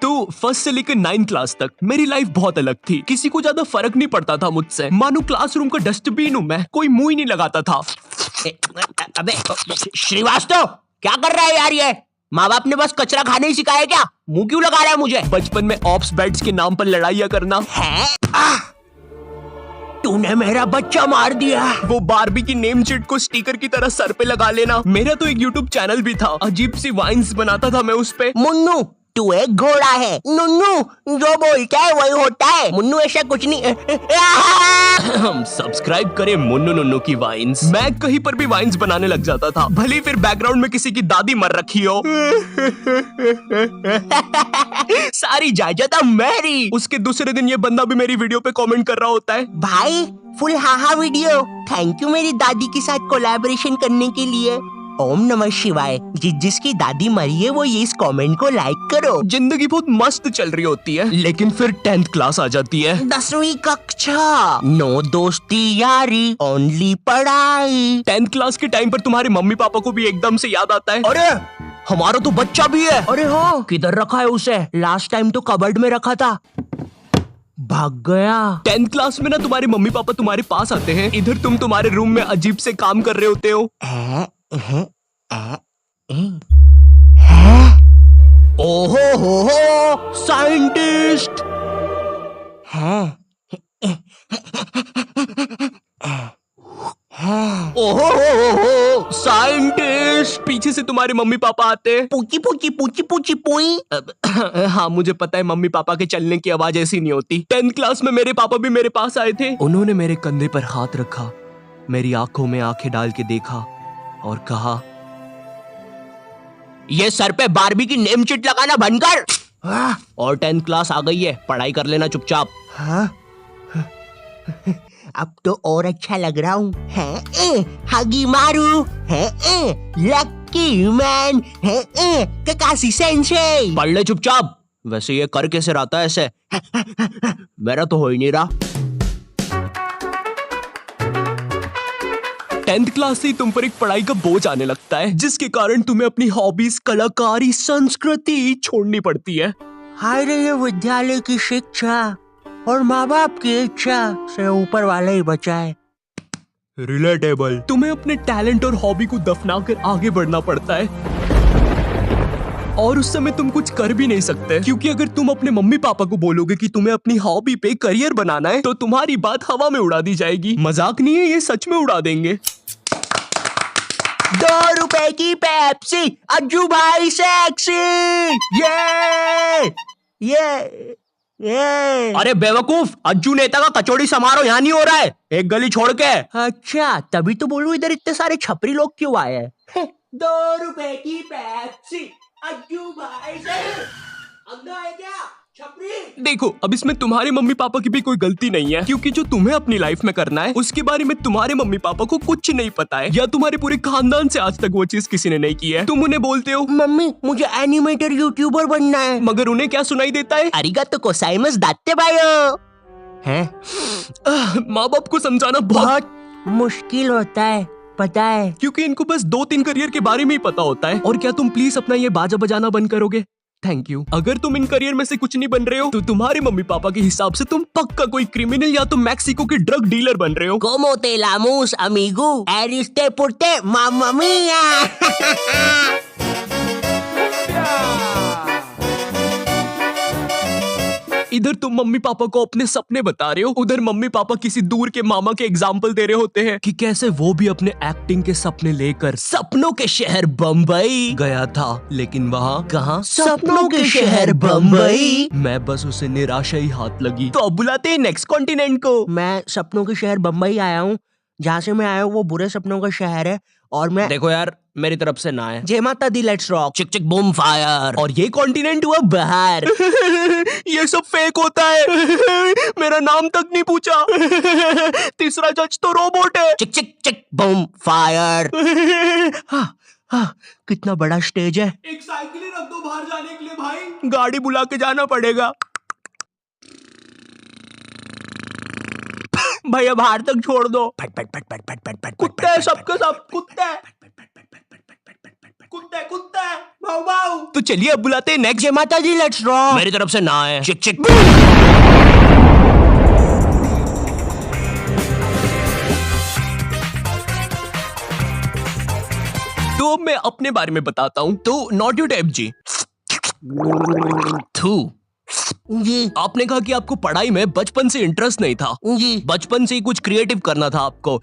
तो फर्स्ट से लेकर 9th क्लास तक मेरी लाइफ बहुत अलग थी। किसी को ज्यादा फर्क नहीं पड़ता था मुझसे। मानो क्लासरूम का डस्टबिन हूँ मैं, कोई मुंह ही नहीं लगाता था। अबे श्रीवास्तव, क्या कर रहा है यार ये? माँ बाप ने बस कचरा खाने ही सिखाया क्या? मुंह क्यों लगा रहा है मुझे? बचपन में ऑप्स बेड्स के नाम पर लड़ाइयाँ करना। है? तूने मेरा बच्चा मार दिया। वो बारबी की नेम चिट को स्टिकर की तरह सर पे लगा लेना। मेरा तो एक यूट्यूब चैनल भी था, अजीब सी वाइन्स बनाता था मैं उस पे। मुन्नू, तू एक घोड़ा है। नुन्नू जो बोलता है वही होता है। मुन्नू ऐसा कुछ नहीं। सब्सक्राइब करें मुन्नू नुन्नू की वाइन्स। मैं कहीं पर भी वाइन्स बनाने लग जाता था, भले फिर बैकग्राउंड में किसी की दादी मर रखी हो। सारी जायदाद मेरी। उसके दूसरे दिन ये बंदा भी मेरी वीडियो पे कमेंट कर रहा होता है, भाई full haha video, thank you मेरी दादी के साथ कोलैबोरेशन करने के लिए। ओम नमः शिवाय। जिसकी दादी मरी है वो ये इस कमेंट को लाइक करो। जिंदगी बहुत मस्त चल रही होती है, लेकिन फिर 10th क्लास आ जाती है। 10वीं कक्षा, नो दोस्ती यारी, ओनली पढ़ाई। 10th क्लास के टाइम पर तुम्हारे मम्मी पापा को भी एकदम से याद आता है, अरे हमारा तो बच्चा भी है। अरे हाँ, किधर रखा है उसे? लास्ट टाइम तो कबर्ड में रखा था, भाग गया। 10th क्लास में ना तुम्हारे मम्मी पापा तुम्हारे पास आते हैं, इधर तुम तुम्हारे रूम में अजीब से काम कर रहे होते हो। ओहो हो साइंटिस्ट है। ओहो हो साइंटिस्ट। पीछे से तुम्हारे मम्मी पापा आते हैं। पूची पूची पूची पूची पुई। हाँ मुझे पता है मम्मी पापा के चलने की आवाज ऐसी नहीं होती। 10th क्लास में मेरे पापा भी मेरे पास आए थे। उन्होंने मेरे कंधे पर हाथ रखा, मेरी आंखों में आंखें डाल के देखा और कहा, ये सर पे बारबी की नेम चिट लगाना बंद कर। और 10th क्लास आ गई है, पढ़ाई कर लेना चुपचाप। हाँ? अब तो और अच्छा लग रहा हूँ। हगी मारू है, लकी मैन है, ककाशी सेंसेई। पढ़ ले चुपचाप। वैसे ये कर कैसे रहा था ऐसे? मेरा तो हो ही नहीं रहा। 10th क्लास से ही तुम पर एक पढ़ाई का बोझ आने लगता है, जिसके कारण तुम्हें अपनी हॉबीज, कलाकारी, संस्कृति छोड़नी पड़ती है। हाय रे, ये विद्यालय की शिक्षा और माँ बाप की इच्छा से ऊपर वाला ही बचाए। रिलेटेबल। तुम्हें अपने टैलेंट और हॉबी को दफना कर आगे बढ़ना पड़ता है, और उस समय तुम कुछ कर भी नहीं सकते, क्योंकि अगर तुम अपने मम्मी पापा को बोलोगे कि तुम्हें अपनी हॉबी पे करियर बनाना है, तो तुम्हारी बात हवा में उड़ा दी जाएगी। मजाक नहीं है, ये सच में उड़ा देंगे। 2 रुपए की पेप्सी, अज्जू भाई सेक्सी। ये अरे बेवकूफ, अज्जू नेता का कचौड़ी समारोह यहाँ नहीं हो रहा है, एक गली छोड़ के। अच्छा, तभी तो बोलूं इधर इतने सारे छपरी लोग क्यों आए हैं। 2 रुपए की पेप्सी, अज्जू भाई से अंधा है क्या छपरी? देखो, अब इसमें तुम्हारे मम्मी पापा की भी कोई गलती नहीं है, क्योंकि जो तुम्हें अपनी लाइफ में करना है उसके बारे में तुम्हारे मम्मी पापा को कुछ नहीं पता है, या तुम्हारे पूरे खानदान से आज तक वो चीज किसी ने नहीं की है। तुम उन्हें बोलते हो, मम्मी मुझे एनिमेटर यूट्यूबर बनना है, मगर उन्हें क्या सुनाई देता है? अरिगातो गोजाइमासु दात्ते बायो। हैं? माँ बाप को समझाना बहुत मुश्किल होता है, पता है, क्योंकि इनको बस 2-3 करियर के बारे में ही पता होता है। और क्या तुम प्लीज अपना ये बाजा बजाना बंद करोगे? Thank you. अगर तुम इन करियर में से कुछ नहीं बन रहे हो, तो तुम्हारे मम्मी पापा के हिसाब से तुम पक्का कोई क्रिमिनल या तो मैक्सिको के ड्रग डीलर बन रहे हो। Como te llamamos, amigo? Eriste porte, mamma mia. इधर तुम मम्मी पापा को अपने सपने बता रहे हो, उधर मम्मी पापा किसी दूर के मामा के एग्जाम्पल दे रहे होते हैं कि कैसे वो भी अपने एक्टिंग के सपने लेकर सपनों के शहर बम्बई गया था, लेकिन वहाँ कहाँ? सपनों के शहर बम्बई। मैं बस उसे निराशा ही हाथ लगी। तो अब बुलाते हैं नेक्स्ट कॉन्टिनेंट को। मैं सपनों के शहर बम्बई आया हूँ। जहाँ से मैं आया हूँ वो बुरे सपनों का शहर है, और मैं देखो यार, मेरी तरफ से ना है। जय माता दी, लेट्स रॉक, चिक चिक बूम फायर। और ये कॉन्टिनेंट हुआ बाहर। ये सब फेक होता है। मेरा नाम तक नहीं पूछा। तीसरा जज तो रोबोट है। चिक चिक चिक बूम फायर। कितना बड़ा स्टेज है। एक साइकिल ही रख दो बाहर जाने के लिए भाई। गाड़ी बुला के जाना पड़ेगा। भैया बाहर तक छोड़ दो। फट फट फट फट फट फट फट। कुत्ते सबके सब कुत्ते। कुत्ता है, कुत्ता है, भाऊ भाऊ। तो चलिए अब बुलाते हैं नेक्स्ट। जय माता दी, लेट्स ड्रॉ। मेरी तरफ से ना है। चिक चिक। तो अब मैं अपने बारे में बताता हूँ। तो नॉट यू टाइप जी। थू। जी आपने कहा कि आपको पढ़ाई में बचपन से इंटरेस्ट नहीं था, जी बचपन से ही कुछ क्रिएटिव करना था आपको।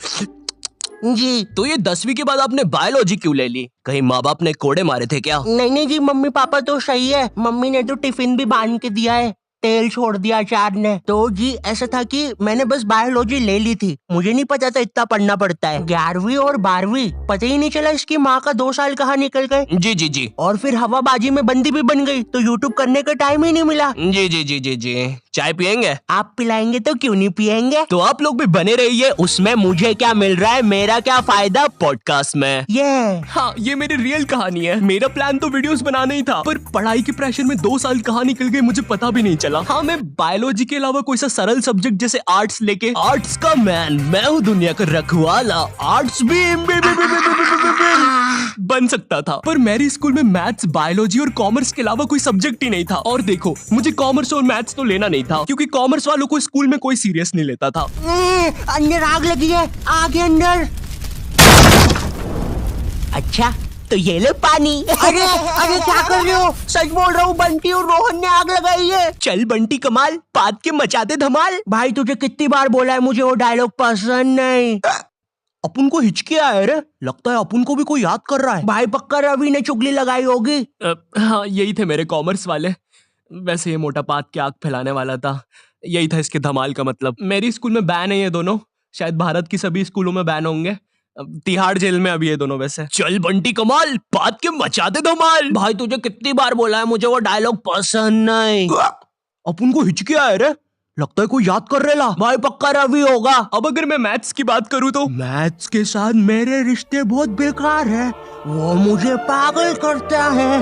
जी। तो ये 10वीं के बाद आपने बायोलॉजी क्यों ले ली? कहीं माँ बाप ने कोड़े मारे थे क्या? नहीं जी, मम्मी पापा तो सही है। मम्मी ने तो टिफिन भी बांध के दिया है, तेल छोड़ दिया अचार ने। तो जी ऐसा था कि मैंने बस बायोलॉजी ले ली थी, मुझे नहीं पता था इतना पढ़ना पड़ता है। 11वीं और 12वीं पता ही नहीं चला इसकी माँ का 2 साल कहाँ निकल गए। जी जी जी और फिर हवाबाजी में बंदी भी बन गई, तो यूट्यूब करने का टाइम ही नहीं मिला। जी जी जी जी जी। चाय पियेंगे? आप पिलाएंगे तो क्यों नहीं पियेंगे। तो आप लोग भी बने रहिए। उसमें मुझे क्या मिल रहा है, मेरा क्या फायदा पॉडकास्ट में। ये हाँ, ये मेरी रियल कहानी है। मेरा प्लान तो वीडियोस बनाना ही था, पर पढ़ाई के प्रेशर में 2 साल कहाँ निकल गए मुझे पता भी नहीं चला। हाँ, मैं बायोलॉजी के अलावा कोई सा सरल सब्जेक्ट जैसे आर्ट्स लेके, आर्ट्स का मैन मैं हूँ दुनिया का रखवाला, आर्ट्स भी बन सकता था। पर मेरे स्कूल में मैथ्स, बायोलॉजी और कॉमर्स के अलावा कोई सब्जेक्ट ही नहीं था। और देखो, मुझे कॉमर्स और मैथ्स तो लेना नहीं था, क्योंकि कॉमर्स वालों को स्कूल में कोई सीरियस नहीं लेता था। अंदर आग लगी है, आगे अंदर। अच्छा तो ये ले पानी। अरे अरे क्या कर रहे हो, सच बोल रहा हूँ, बंटी और रोहन ने आग लगाई है। चल बंटी कमाल, पाद के मचाते धमाल। भाई तुझे कितनी बार बोला है, मुझे वो डायलॉग पसंद नहीं। अपन को हिचकी आया रे, लगता है अपन को भी कोई याद कर रहा है। भाई पक्का रवि ने चुगली लगाई होगी। हाँ, यही थे मेरे कॉमर्स वाले। वैसे ये मोटा पाद के आग फैलाने वाला था, यही था इसके धमाल का मतलब। मेरी स्कूल में बैन है ये दोनों, शायद भारत की सभी स्कूलों में बैन होंगे। तिहाड़ जेल में अभी ये दोनों। वैसे चल बंटी कमाल, पाद के मचाते धमाल। भाई तुझे कितनी बार बोला है, मुझे वो डायलॉग पसंद नहीं। अपन को हिचकी आया रे, लगता है कोई याद कर रहा। भाई पक्का रवि होगा। अब अगर मैं मैथ्स की बात करूँ तो मैथ्स के साथ मेरे रिश्ते बहुत बेकार है, वो मुझे पागल करता है।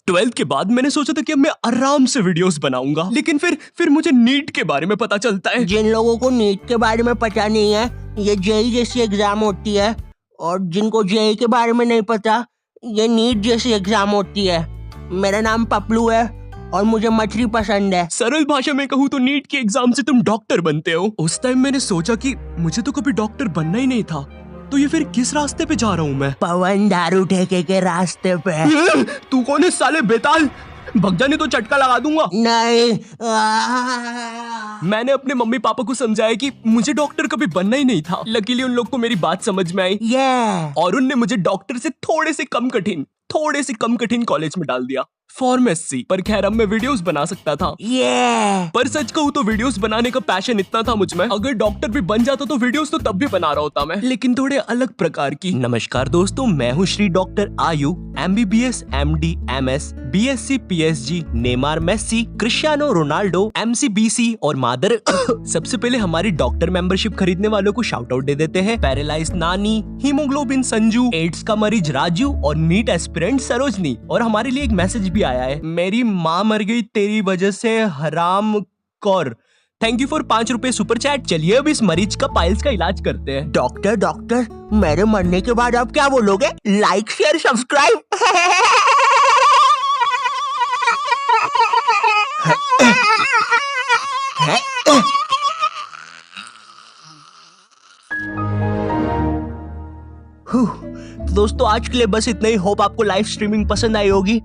12th के बाद मैंने सोचा था कि अब मैं आराम से वीडियोस बनाऊंगा, लेकिन फिर मुझे नीट के बारे में पता चलता है। जिन लोगों को नीट के बारे में पता नहीं है, ये जेई जैसी एग्जाम होती है, और जिनको जेई के बारे में नहीं पता, ये नीट जैसी एग्जाम होती है। मेरा नाम पपलू है और मुझे मछली पसंद है। सरल भाषा में कहूँ तो नीट की एग्जाम से तुम डॉक्टर बनते हो। उस टाइम मैंने सोचा कि मुझे तो कभी डॉक्टर बनना ही नहीं था, तो ये फिर किस रास्ते पे जा रहा हूँ मैं? पवन दारू ठेके के रास्ते पे। तू कौन है साले बेताल, भग जाने तो चटका लगा दूंगा। नहीं। मैंने अपने मम्मी पापा को समझाया कि मुझे डॉक्टर कभी बनना ही नहीं था। लकीली उन लोग को मेरी बात समझ में आई, और उनने मुझे डॉक्टर से थोड़े से कम कठिन कॉलेज में डाल दिया, फार्मेसी। पर खैर अब मैं वीडियोस बना सकता था। पर सच कहूँ तो वीडियोस बनाने का पैशन इतना था मुझ में, अगर डॉक्टर भी बन जाता तो वीडियोस तो तब भी बना रहा होता मैं, लेकिन थोड़े अलग प्रकार की। नमस्कार दोस्तों, मैं हूँ Shri doctor Ayu, MBBS, MD, MS, BSc, PSG, Neymar, Messi, Cristiano Ronaldo, MC, BC और मादर। सबसे पहले हमारी डॉक्टर मेंबरशिप खरीदने वालों को शाउट आउट दे देते हैं। पैरालाइज नानी, हीमोग्लोबिन संजू, एड्स का मरीज राजू और नीट एस्पिरेंट सरोजनी। और हमारे लिए एक मैसेज भी आया है, मेरी माँ मर गई तेरी वजह से हराम कौर। थैंक यू फॉर 5 रुपए सुपर चैट। चलिए अब इस मरीज का पाइल्स का इलाज करते हैं। डॉक्टर मेरे मरने के बाद आप क्या बोलोगे? Like share subscribe. दोस्तों आज के लिए बस इतना ही। होप आपको लाइव स्ट्रीमिंग पसंद आई होगी।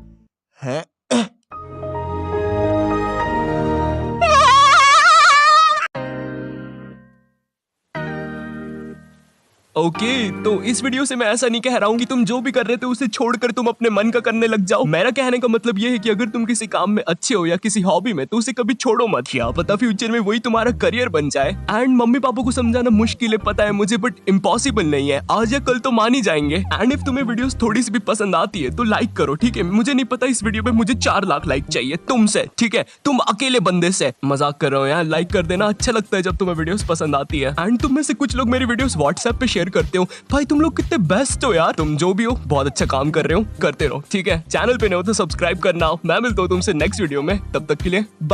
ओके, तो इस वीडियो से मैं ऐसा नहीं कह रहा हूँ कि तुम जो भी कर रहे थे उसे छोड़कर तुम अपने मन का करने लग जाओ। मेरा कहने का मतलब ये है कि अगर तुम किसी काम में अच्छे हो या किसी हॉबी में, तो उसे कभी छोड़ो मत। क्या पता फ्यूचर में वही तुम्हारा करियर बन जाए। एंड मम्मी पापा को समझाना मुश्किल है पता है मुझे, बट इम्पॉसिबल नहीं है। आज या कल तो मान ही जाएंगे। एंड इफ तुम्हें वीडियोस थोड़ी सी भी पसंद आती है तो लाइक करो, ठीक है? मुझे नहीं पता, इस वीडियो पे मुझे 4 लाख लाइक चाहिए तुमसे, ठीक है? तुम अकेले बंदे से। मजाक कर रहा हूँ यार, लाइक कर देना, अच्छा लगता है जब तुम्हें वीडियोस पसंद आती है। एंड तुम में से कुछ लोग मेरी वीडियोस व्हाट्सएप पे शेयर करते हो। भाई तुम लोग कितने बेस्ट हो यार। तुम जो भी हो बहुत अच्छा काम कर रहे हो, करते रहो, ठीक है? चैनल पे नए हो तो सब्सक्राइब करना। मैं मिलता हूँ तुमसे नेक्स्ट वीडियो में, तब तक के लिए बाय।